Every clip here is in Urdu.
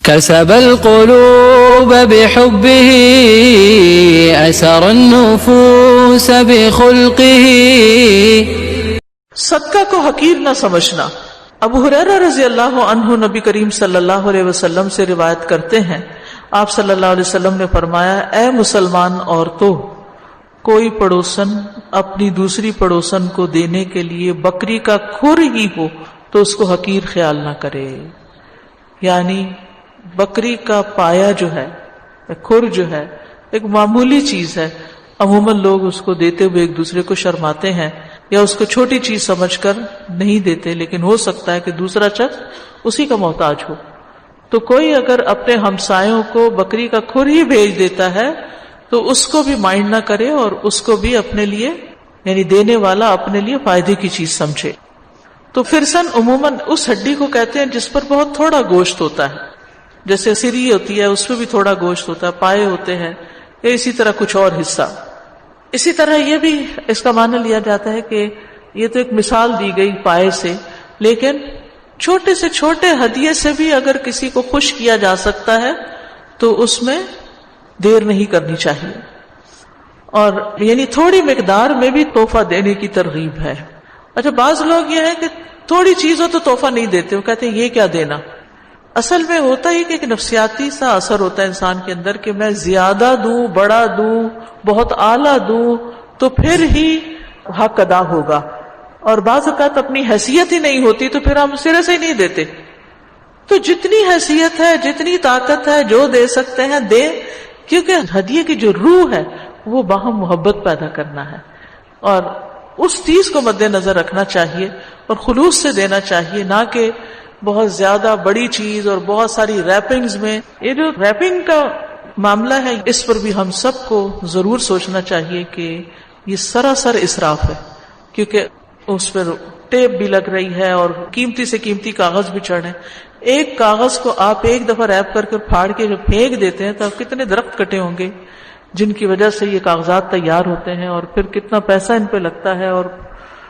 كسب القلوب بحبه أسر النفوس بخلقه. صدقہ کو حقیر نہ سمجھنا. ابو ہریرہ رضی اللہ عنہ نبی کریم صلی اللہ علیہ وسلم سے روایت کرتے ہیں، آپ صلی اللہ علیہ وسلم نے فرمایا، اے مسلمان عورتوں، کوئی پڑوسن اپنی دوسری پڑوسن کو دینے کے لیے بکری کا کھر ہی ہو تو اس کو حقیر خیال نہ کرے. یعنی بکری کا پایا جو ہے، کھر جو ہے، ایک معمولی چیز ہے. عموماً لوگ اس کو دیتے ہوئے ایک دوسرے کو شرماتے ہیں یا اس کو چھوٹی چیز سمجھ کر نہیں دیتے، لیکن ہو سکتا ہے کہ دوسرا شخص اسی کا محتاج ہو. تو کوئی اگر اپنے ہمسایوں کو بکری کا کھر ہی بھیج دیتا ہے تو اس کو بھی مائنڈ نہ کرے اور اس کو بھی اپنے لیے، یعنی دینے والا اپنے لیے فائدے کی چیز سمجھے. تو فرسن عموماً اس ہڈی کو کہتے ہیں جس پر بہت تھوڑا گوشت ہوتا ہے، جیسے سری ہوتی ہے اس پہ بھی تھوڑا گوشت ہوتا ہے، پائے ہوتے ہیں، یا اسی طرح کچھ اور حصہ. اسی طرح یہ بھی اس کا معنی لیا جاتا ہے کہ یہ تو ایک مثال دی گئی پائے سے، لیکن چھوٹے سے چھوٹے ہدیے سے بھی اگر کسی کو خوش کیا جا سکتا ہے تو اس میں دیر نہیں کرنی چاہیے. اور یعنی تھوڑی مقدار میں بھی تحفہ دینے کی ترغیب ہے. اچھا، بعض لوگ یہ ہے کہ تھوڑی چیز ہو تو تحفہ نہیں دیتے، وہ کہتے ہیں یہ کیا دینا. اصل میں ہوتا ہی کہ ایک نفسیاتی سا اثر ہوتا ہے انسان کے اندر کہ میں زیادہ دوں، بڑا دوں، بہت اعلیٰ دوں تو پھر ہی حق ادا ہوگا. اور بعض اوقات اپنی حیثیت ہی نہیں ہوتی تو پھر ہم سرے سے ہی نہیں دیتے. تو جتنی حیثیت ہے، جتنی طاقت ہے، جو دے سکتے ہیں دیں، کیونکہ ہدیے کی جو روح ہے وہ باہم محبت پیدا کرنا ہے، اور اس چیز کو مد نظر رکھنا چاہیے اور خلوص سے دینا چاہیے، نہ کہ بہت زیادہ بڑی چیز اور بہت ساری ریپنگز میں. یہ جو ریپنگ کا معاملہ ہے اس پر بھی ہم سب کو ضرور سوچنا چاہیے کہ یہ سراسر اسراف ہے، کیونکہ اس پر ٹیپ بھی لگ رہی ہے اور قیمتی سے قیمتی کاغذ بھی چڑھ رہے ہیں. ایک کاغذ کو آپ ایک دفعہ ریپ کر کے پھاڑ کے جب پھینک دیتے ہیں تو آپ کتنے درخت کٹے ہوں گے جن کی وجہ سے یہ کاغذات تیار ہوتے ہیں، اور پھر کتنا پیسہ ان پہ لگتا ہے، اور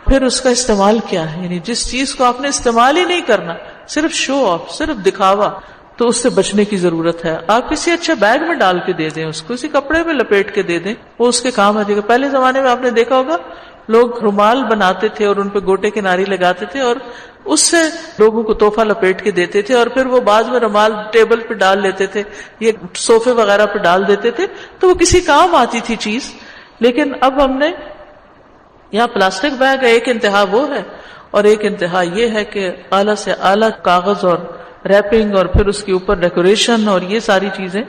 پھر اس کا استعمال کیا ہے. یعنی جس چیز کو آپ نے استعمال ہی نہیں کرنا، صرف شو آف، صرف دکھاوا، تو اس سے بچنے کی ضرورت ہے. آپ کسی اچھے بیگ میں ڈال کے دے دیں، اس کو کسی کپڑے میں لپیٹ کے دے دیں، وہ اس کے کام آ جائے گا. پہلے زمانے میں آپ نے دیکھا ہوگا لوگ رومال بناتے تھے اور ان پہ گوٹے کے ناری لگاتے تھے اور اس سے لوگوں کو تحفہ لپیٹ کے دیتے تھے، اور پھر وہ بعد میں رومال ٹیبل پہ ڈال لیتے تھے، یہ صوفے وغیرہ پہ ڈال دیتے تھے، تو وہ کسی کام آتی تھی چیز. لیکن اب ہم نے یہاں پلاسٹک بیگ ایک انتہا وہ ہے، اور ایک انتہا یہ ہے کہ اعلیٰ سے اعلیٰ کاغذ اور ریپنگ اور پھر اس کے اوپر ڈیکوریشن اور یہ ساری چیزیں.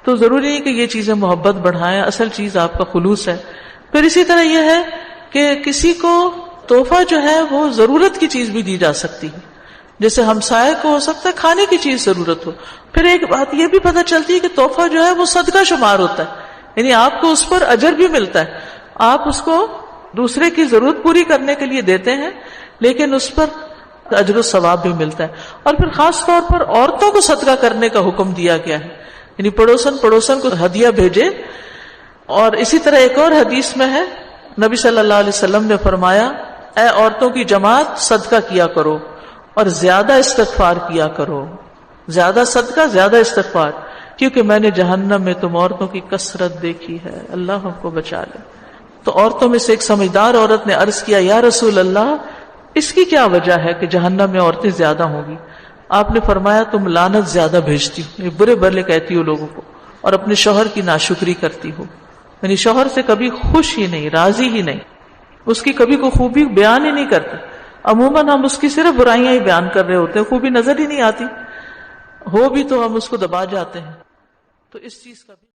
تو ضروری نہیں کہ یہ چیزیں محبت بڑھائیں، اصل چیز آپ کا خلوص ہے. پھر اسی طرح یہ ہے کہ کسی کو تحفہ جو ہے وہ ضرورت کی چیز بھی دی جا سکتی ہے، جیسے ہمسائے کو ہو سکتا ہے کھانے کی چیز ضرورت ہو. پھر ایک بات یہ بھی پتہ چلتی ہے کہ تحفہ جو ہے وہ صدقہ شمار ہوتا ہے، یعنی آپ کو اس پر اجر بھی ملتا ہے. آپ اس کو دوسرے کی ضرورت پوری کرنے کے لیے دیتے ہیں لیکن اس پر اجر و ثواب بھی ملتا ہے. اور پھر خاص طور پر عورتوں کو صدقہ کرنے کا حکم دیا گیا ہے، یعنی پڑوسن کو ہدیہ بھیجے. اور اسی طرح ایک اور حدیث میں ہے، نبی صلی اللہ علیہ وسلم نے فرمایا، اے عورتوں کی جماعت، صدقہ کیا کرو اور زیادہ استغفار کیا کرو. زیادہ صدقہ، زیادہ استغفار، کیونکہ میں نے جہنم میں تم عورتوں کی کثرت دیکھی ہے. اللہ ہم کو بچا لے. تو عورتوں میں سے ایک سمجھدار عورت نے عرض کیا، یا رسول اللہ، اس کی کیا وجہ ہے کہ جہنم میں عورتیں زیادہ ہوں گی؟ آپ نے فرمایا، تم لعنت زیادہ بھیجتی ہو، برے بھلے کہتی ہو لوگوں کو، اور اپنے شوہر کی ناشکری کرتی ہو. یعنی شوہر سے کبھی خوش ہی نہیں، راضی ہی نہیں، اس کی کبھی کوئی خوبی بیان ہی نہیں کرتے. عموماً ہم اس کی صرف برائیاں ہی بیان کر رہے ہوتے ہیں، خوبی نظر ہی نہیں آتی، ہو بھی تو ہم اس کو دبا جاتے ہیں. تو اس چیز کا بھی